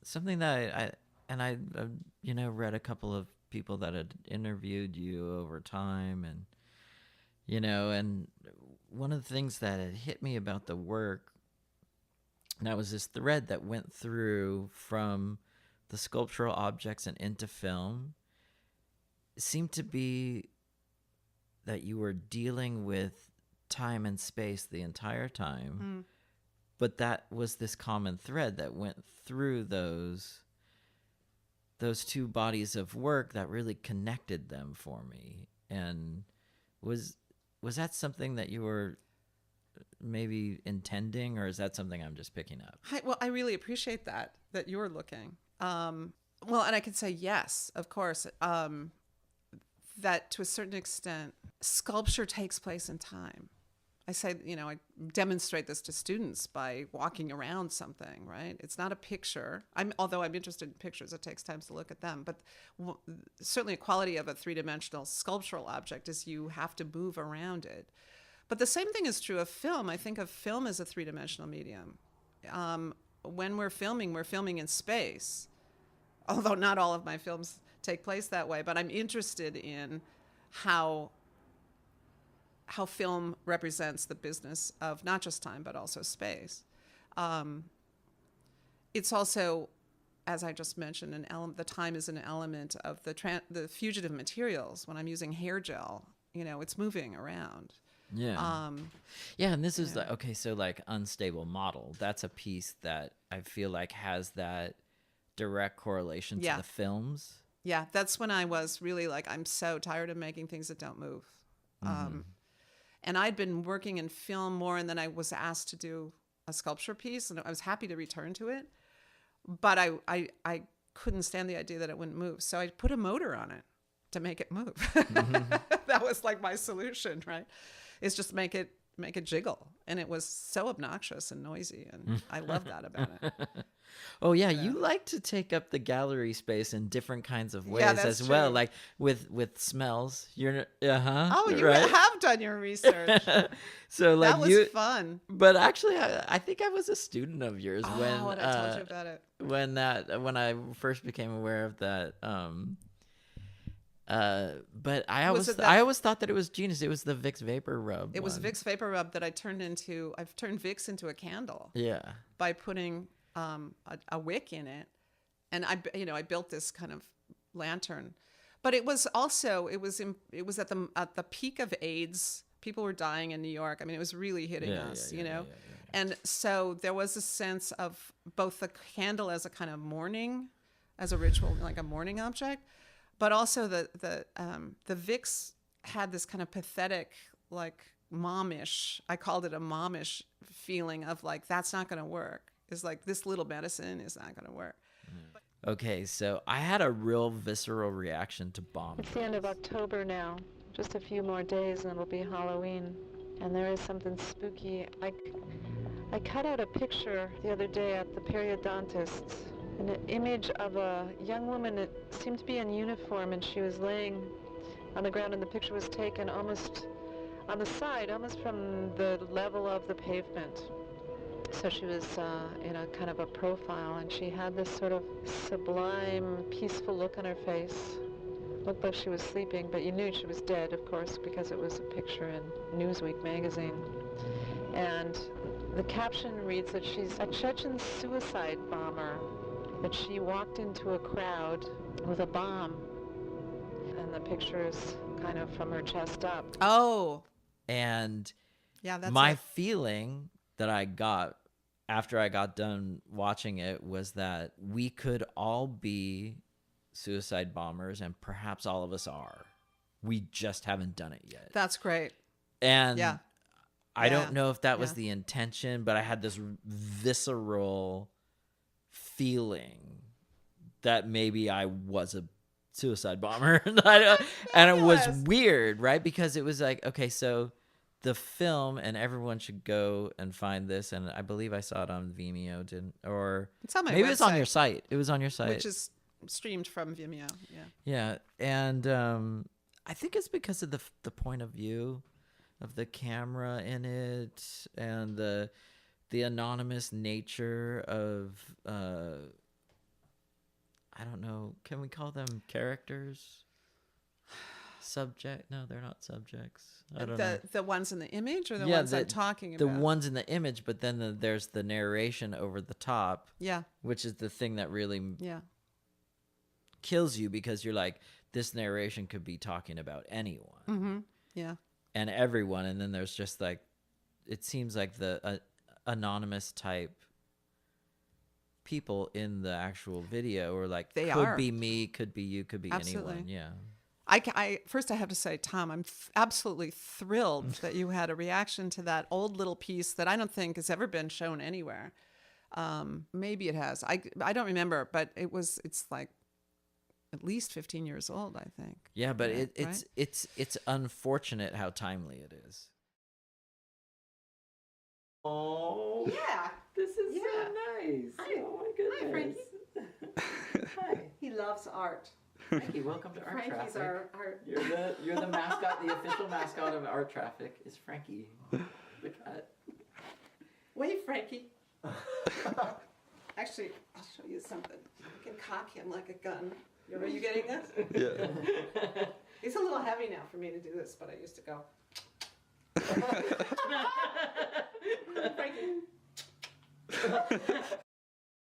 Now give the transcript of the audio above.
something that I read a couple of people that had interviewed you over time, and one of the things that had hit me about the work, and that was this thread that went through from the sculptural objects and into film, seemed to be that you were dealing with time and space the entire time. But that was this common thread that went through those two bodies of work that really connected them for me. And was that something that you were maybe intending, or is that something I'm just picking up? I really appreciate that you're looking. Well, and I can say yes, of course, that to a certain extent, sculpture takes place in time. I say, I demonstrate this to students by walking around something, right? It's not a picture. Although I'm interested in pictures, it takes time to look at them. But certainly a quality of a three-dimensional sculptural object is you have to move around it. But the same thing is true of film. I think of film as a three-dimensional medium. When we're filming in space. Although not all of my films take place that way, but I'm interested in how film represents the business of not just time, but also space. It's also, as I just mentioned, the time is an element of the fugitive materials. When I'm using hair gel, it's moving around. Yeah. And this is like unstable model. That's a piece that I feel like has that direct correlation to the films. Yeah, that's when I was really like, I'm so tired of making things that don't move. And I'd been working in film more, and then I was asked to do a sculpture piece, and I was happy to return to it. But I couldn't stand the idea that it wouldn't move. So I put a motor on it to make it move. That was like my solution, right? Is just make it jiggle. And it was so obnoxious and noisy, and I love that about it. Oh yeah, you like to take up the gallery space in different kinds of ways as true. well, like with smells. You're Oh, you right? have done your research. So like that was fun. But actually, I think I was a student of yours when I told you about it. When I first became aware of that. But I always thought that it was genius. It was the Vicks Vapor Rub. It was Vicks Vapor Rub that I've turned Vicks into a candle. Yeah. By putting a wick in it, and I built this kind of lantern, but it was at the peak of AIDS. People were dying in New York. I mean, it was really hitting us, and so there was a sense of both the candle as a kind of mourning, as a ritual, like a mourning object, but also the Vicks had this kind of pathetic, like momish. I called it a momish feeling of like, that's not going to work. It's like, this little medicine is not going to work. Okay, so I had a real visceral reaction to bomb. It's the end of October now. Just a few more days and it'll be Halloween. And there is something spooky. I cut out a picture the other day at the periodontist's, an image of a young woman that seemed to be in uniform, and she was laying on the ground, and the picture was taken almost on the side, almost from the level of the pavement. So she was in a kind of a profile, and she had this sort of sublime, peaceful look on her face. Looked like she was sleeping, but you knew she was dead, of course, because it was a picture in Newsweek magazine. And the caption reads that she's a Chechen suicide bomber, that she walked into a crowd with a bomb. And the picture is kind of from her chest up. Oh. And yeah, that's my feeling that I got after I got done watching it was that we could all be suicide bombers, and perhaps all of us are. We just haven't done it yet. That's great. And I don't know if that was the intention, but I had this visceral feeling that maybe I was a suicide bomber. And it was weird, right? Because it was like, okay, so the film, and everyone should go and find this, and I believe I saw it on Vimeo, it's on my maybe website, it's on your site. It was on your site, which is streamed from Vimeo. Yeah, and I think it's because of the point of view of the camera in it, and the anonymous nature of can we call them characters? Subject? No, they're not subjects. I don't know. The ones in the image or the Yeah, ones I'm talking The about? ones in the image, but then there's the narration over the top, Yeah. which is the thing that really Yeah. kills you, because you're like, this narration could be talking about anyone Mm-hmm. Yeah. and everyone, and then there's just like, it seems like the anonymous type people in the actual video, or like, They could are. be me, could be you, could be Absolutely. anyone. Yeah. First I have to say, Tom, I'm absolutely thrilled that you had a reaction to that old little piece that I don't think has ever been shown anywhere. Maybe it has. I don't remember, but it's like at least 15 years old, I think. Yeah, but Yeah, it's unfortunate how timely it is. Oh, Yeah. this is Yeah. so nice. Hi. Oh my goodness. Hi, He loves art. Frankie. Welcome to Art Frankie's Traffic. our You're the mascot. The official mascot of Art Traffic is Frankie, the cat. Wait, Frankie. Actually, I'll show you something. I can cock him like a gun. Are you getting this? Yeah. It's a little heavy now for me to do this, but I used to go. Frankie.